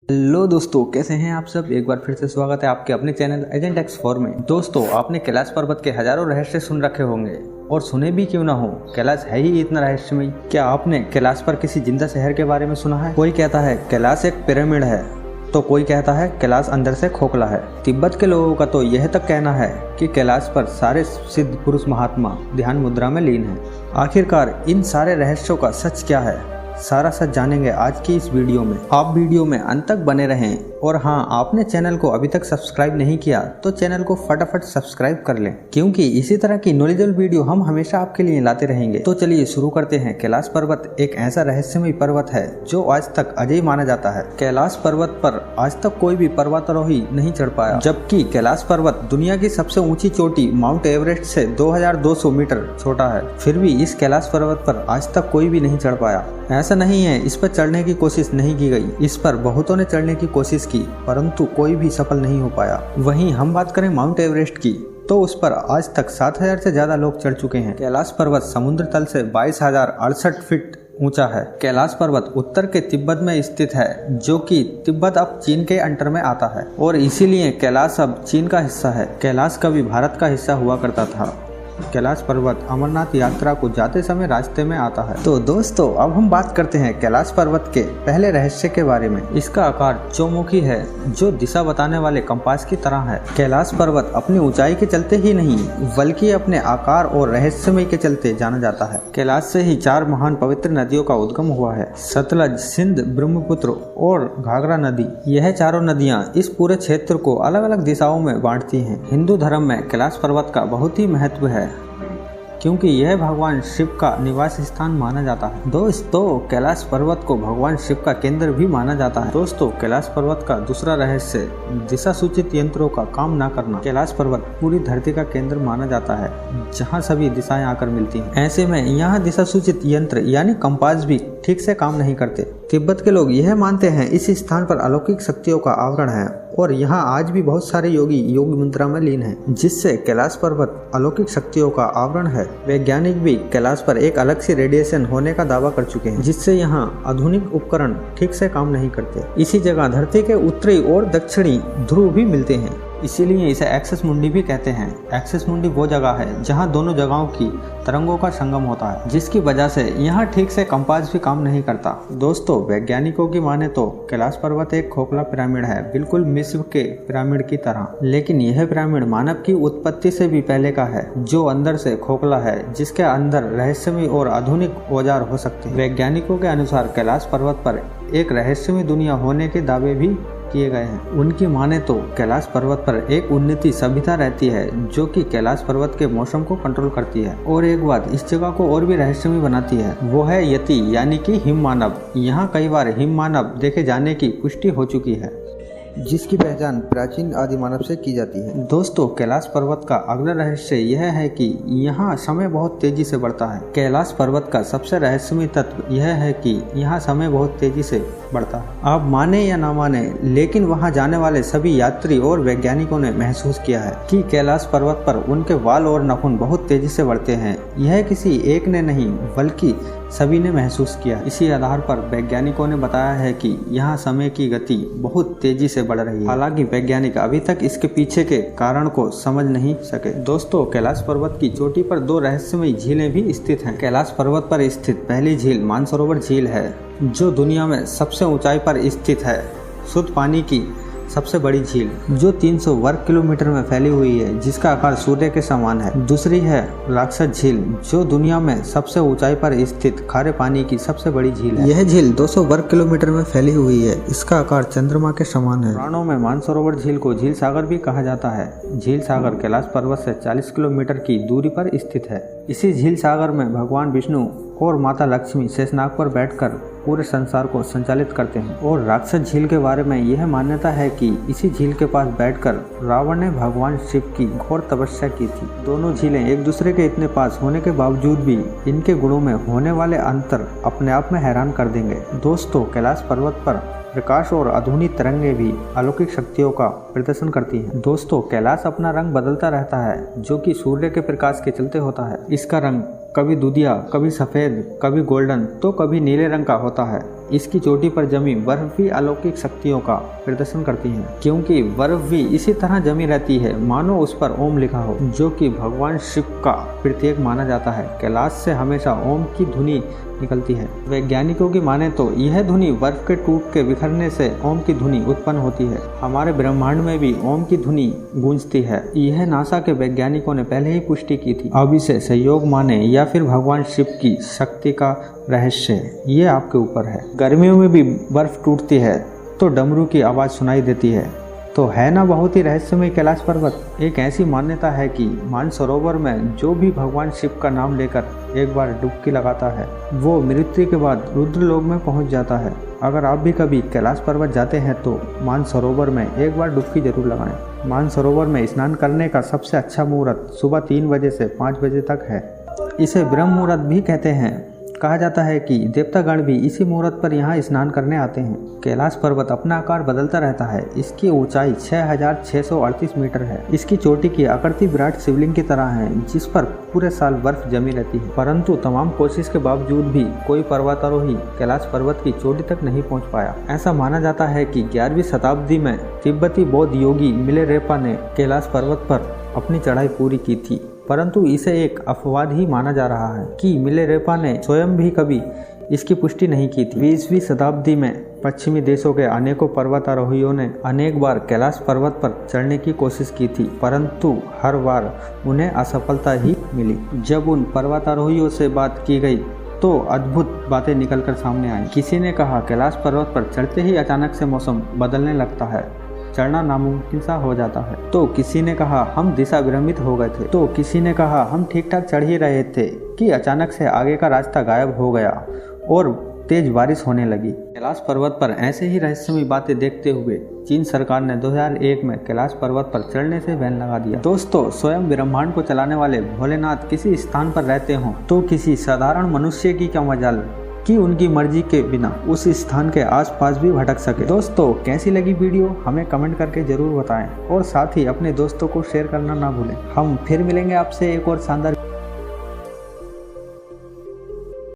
Hello दोस्तों, कैसे हैं आप सब। एक बार फिर से स्वागत है आपके अपने चैनल एजेंट एक्स4 में। दोस्तों, आपने कैलाश पर्वत के हजारों रहस्य सुन रखे होंगे और सुने भी क्यों ना हो, कैलाश है ही इतना रहस्यमय। क्या आपने कैलाश पर किसी जिंदा शहर के बारे में सुना है? कोई कहता है कैलाश एक पिरामिड है, तो कोई कहता है कैलाश अंदर से खोखला है। तिब्बत के लोगों का तो यह तक कहना है कि कैलाश पर सारे सिद्ध पुरुष महात्मा ध्यान मुद्रा में लीन हैं। आखिरकार इन सारे रहस्यों का सच क्या है, सारा सच जानेंगे आज की इस वीडियो में। आप वीडियो में अंत तक बने रहें। और हाँ, आपने चैनल को अभी तक सब्सक्राइब नहीं किया तो चैनल को फटाफट सब्सक्राइब कर लें, क्योंकि इसी तरह की नॉलेजेबल वीडियो हम हमेशा आपके लिए लाते रहेंगे। तो चलिए शुरू करते हैं। कैलाश पर्वत एक ऐसा रहस्यमय पर्वत है जो आज तक अजय माना जाता है। कैलाश पर्वत पर आज तक कोई भी पर्वतारोही नहीं चढ़ पाया, जबकि कैलाश पर्वत दुनिया की सबसे ऊंची चोटी माउंट एवरेस्ट से 2200 मीटर छोटा है। फिर भी इस कैलाश पर्वत पर आज तक कोई भी नहीं चढ़ पाया। ऐसा नहीं है इस पर चढ़ने की कोशिश नहीं की गई, इस पर बहुतों ने चढ़ने की कोशिश की, परंतु कोई भी सफल नहीं हो पाया। वहीं हम बात करें माउंट एवरेस्ट की, तो उस पर आज तक 7000 से ज्यादा लोग चढ़ चुके हैं। कैलाश पर्वत समुद्र तल से 22,068 फीट ऊंचा है। कैलाश पर्वत उत्तर के तिब्बत में स्थित है, जो कि तिब्बत अब चीन के अंडर में आता है और इसीलिए कैलाश अब चीन का हिस्सा है। कैलाश कभी भारत का हिस्सा हुआ करता था। कैलाश पर्वत अमरनाथ यात्रा को जाते समय रास्ते में आता है। तो दोस्तों, अब हम बात करते हैं कैलाश पर्वत के पहले रहस्य के बारे में। इसका आकार चौमुखी है, जो दिशा बताने वाले कंपास की तरह है। कैलाश पर्वत अपनी ऊंचाई के चलते ही नहीं, बल्कि अपने आकार और रहस्यमय के चलते जाना जाता है। कैलाश से ही 4 महान पवित्र नदियों का उद्गम हुआ है: सतलज, सिंध, ब्रह्मपुत्र और घाघरा नदी। यह चारों नदियां इस पूरे क्षेत्र को अलग अलग दिशाओं में बांटती हैं। हिंदू धर्म में कैलाश पर्वत का बहुत ही महत्व है, क्योंकि यह भगवान शिव का निवास स्थान माना जाता है। दोस्तों, कैलाश पर्वत को भगवान शिव का केंद्र भी माना जाता है। दोस्तों, कैलाश पर्वत का दूसरा रहस्य दिशा सूचित यंत्रों का काम न करना। कैलाश पर्वत पूरी धरती का केंद्र माना जाता है, जहां सभी दिशाएं आकर मिलती हैं। ऐसे में यहाँ दिशा सूचित यंत्र यानी कंपास भी ठीक से काम नहीं करते। तिब्बत के लोग यह मानते हैं इस स्थान पर अलौकिक शक्तियों का आवरण है और यहाँ आज भी बहुत सारे योगी योग मुद्रा में लीन हैं, जिससे कैलाश पर्वत अलौकिक शक्तियों का आवरण है। वैज्ञानिक भी कैलाश पर एक अलग सी रेडिएशन होने का दावा कर चुके हैं, जिससे यहाँ आधुनिक उपकरण ठीक से काम नहीं करते। इसी जगह धरती के उत्तरी और दक्षिणी ध्रुव भी मिलते हैं, इसीलिए इसे एक्सिस मुंडी भी कहते हैं। एक्सिस मुंडी वो जगह है जहां दोनों जगहों की तरंगों का संगम होता है, जिसकी वजह से यहां ठीक से कंपास भी काम नहीं करता। दोस्तों, वैज्ञानिकों की माने तो कैलाश पर्वत एक खोखला पिरामिड है, बिल्कुल मिस्र के पिरामिड की तरह। लेकिन यह पिरामिड मानव की उत्पत्ति से भी पहले का है, जो अंदर से खोखला है, जिसके अंदर रहस्यमय और आधुनिक औजार हो सकते हैं। वैज्ञानिकों के अनुसार कैलाश पर्वत पर एक रहस्यमय दुनिया होने के दावे भी किए गए हैं। उनकी माने तो कैलाश पर्वत पर एक उन्नति सभ्यता रहती है, जो कि कैलाश पर्वत के मौसम को कंट्रोल करती है। और एक बात इस जगह को और भी रहस्यमय बनाती है, वो है यति यानी कि हिम मानव। यहाँ कई बार हिम मानव देखे जाने की पुष्टि हो चुकी है, जिसकी पहचान प्राचीन आदि मानव से की जाती है। दोस्तों, कैलाश पर्वत का अगला रहस्य यह है कि यहाँ समय बहुत तेजी से बढ़ता है। कैलाश पर्वत का सबसे रहस्यमय तत्व यह है कि यहाँ समय बहुत तेजी से बढ़ता है। आप माने या ना माने, लेकिन वहाँ जाने वाले सभी यात्री और वैज्ञानिकों ने महसूस किया है कि कैलाश पर्वत पर उनके बाल और नाखून बहुत तेजी से बढ़ते हैं। यह किसी एक ने नहीं, बल्कि सभी ने महसूस किया। इसी आधार पर वैज्ञानिकों ने बताया है कि यहाँ समय की गति बहुत तेजी से बढ़ रही है। हालांकि वैज्ञानिक अभी तक इसके पीछे के कारण को समझ नहीं सके। दोस्तों, कैलाश पर्वत की चोटी पर 2 रहस्यमय झीलें भी स्थित हैं। कैलाश पर्वत पर स्थित पहली झील मानसरोवर झील है, जो दुनिया में सबसे ऊंचाई पर स्थित है। शुद्ध पानी की सबसे बड़ी झील, जो 300 वर्ग किलोमीटर में फैली हुई है, जिसका आकार सूर्य के समान है। दूसरी है राक्षस झील, जो दुनिया में सबसे ऊंचाई पर स्थित खारे पानी की सबसे बड़ी झील है। यह झील 200 वर्ग किलोमीटर में फैली हुई है। इसका आकार चंद्रमा के समान है। पुराणों में मानसरोवर झील को झील सागर भी कहा जाता है। झील सागर कैलाश पर्वत से 40 किलोमीटर की दूरी पर स्थित है। इसी झील सागर में भगवान विष्णु और माता लक्ष्मी शेषनाग पर बैठकर पूरे संसार को संचालित करते हैं। और राक्षस झील के बारे में यह मान्यता है कि इसी झील के पास बैठकर रावण ने भगवान शिव की घोर तपस्या की थी। दोनों झीलें एक दूसरे के इतने पास होने के बावजूद भी इनके गुणों में होने वाले अंतर अपने आप में हैरान कर देंगे। दोस्तों, कैलाश पर्वत पर प्रकाश और आधुनिक तरंगे भी अलौकिक शक्तियों का प्रदर्शन करती हैं। दोस्तों, कैलाश अपना रंग बदलता रहता है, जो कि सूर्य के प्रकाश के चलते होता है। इसका रंग कभी दूधिया, कभी सफ़ेद, कभी गोल्डन तो कभी नीले रंग का होता है। इसकी चोटी पर जमी बर्फ भी अलौकिक शक्तियों का प्रदर्शन करती है, क्योंकि बर्फ भी इसी तरह जमी रहती है मानो उस पर ओम लिखा हो, जो कि भगवान शिव का प्रतीक माना जाता है। कैलाश से हमेशा ओम की धुनी निकलती है। वैज्ञानिकों की माने तो यह धुनी बर्फ के टूट के बिखरने से ओम की धुनी उत्पन्न होती है। हमारे ब्रह्मांड में भी ओम की धुनी गूंजती है। यह नासा के वैज्ञानिकों ने पहले ही पुष्टि की थी। अब इसे संयोग माने या फिर भगवान शिव की शक्ति का रहस्य, ये आपके ऊपर है। गर्मियों में भी बर्फ टूटती है तो डमरू की आवाज़ सुनाई देती है। तो है ना बहुत ही रहस्यमय कैलाश पर्वत। एक ऐसी मान्यता है कि मानसरोवर में जो भी भगवान शिव का नाम लेकर एक बार डुबकी लगाता है वो मृत्यु के बाद रुद्रलोक में पहुंच जाता है। अगर आप भी कभी कैलाश पर्वत जाते हैं तो मानसरोवर में एक बार डुबकी जरूर लगाएं। मानसरोवर में स्नान करने का सबसे अच्छा मुहूर्त सुबह 3 बजे से 5 बजे तक है। इसे ब्रह्म मुहूर्त भी कहते हैं। कहा जाता है कि देवतागण भी इसी मुहूर्त पर यहाँ स्नान करने आते हैं। कैलाश पर्वत अपना आकार बदलता रहता है। इसकी ऊंचाई 6638 मीटर है। इसकी चोटी की आकृति विराट शिवलिंग की तरह है, जिस पर पूरे साल बर्फ जमी रहती है। परंतु तमाम कोशिश के बावजूद भी कोई पर्वतारोही कैलाश पर्वत की चोटी तक नहीं पहुँच पाया। ऐसा माना जाता है कि 11वीं शताब्दी में तिब्बती बौद्ध योगी मिलेरेपा ने कैलाश पर्वत पर अपनी चढ़ाई पूरी की थी, परंतु इसे एक अपवाद ही माना जा रहा है कि मिलेरेपा ने स्वयं भी कभी इसकी पुष्टि नहीं की थी। 20वीं शताब्दी में पश्चिमी देशों के अनेकों पर्वतारोहियों ने अनेक बार कैलाश पर्वत पर चढ़ने की कोशिश की थी, परंतु हर बार उन्हें असफलता ही मिली। जब उन पर्वतारोहियों से बात की गई तो अद्भुत बातें निकलकर सामने आई। किसी ने कहा कैलाश पर्वत पर चढ़ते ही अचानक से मौसम बदलने लगता है, चढ़ना नामुमकिन सा हो जाता है। तो किसी ने कहा हम दिशा भ्रमित हो गए थे। तो किसी ने कहा हम ठीक ठाक चढ़ ही रहे थे कि अचानक से आगे का रास्ता गायब हो गया और तेज बारिश होने लगी। कैलाश पर्वत पर ऐसे ही रहस्यमयी बातें देखते हुए चीन सरकार ने 2001 में कैलाश पर्वत पर चढ़ने से बैन लगा दिया। दोस्तों, स्वयं ब्रह्मांड को चलाने वाले भोलेनाथ किसी स्थान पर रहते हों तो किसी साधारण मनुष्य की क्या मजाल कि उनकी मर्जी के बिना उस स्थान के आसपास भी भटक सके। दोस्तों, कैसी लगी वीडियो हमें कमेंट करके जरूर बताएं और साथ ही अपने दोस्तों को शेयर करना ना भूलें। हम फिर मिलेंगे आपसे एक और शानदार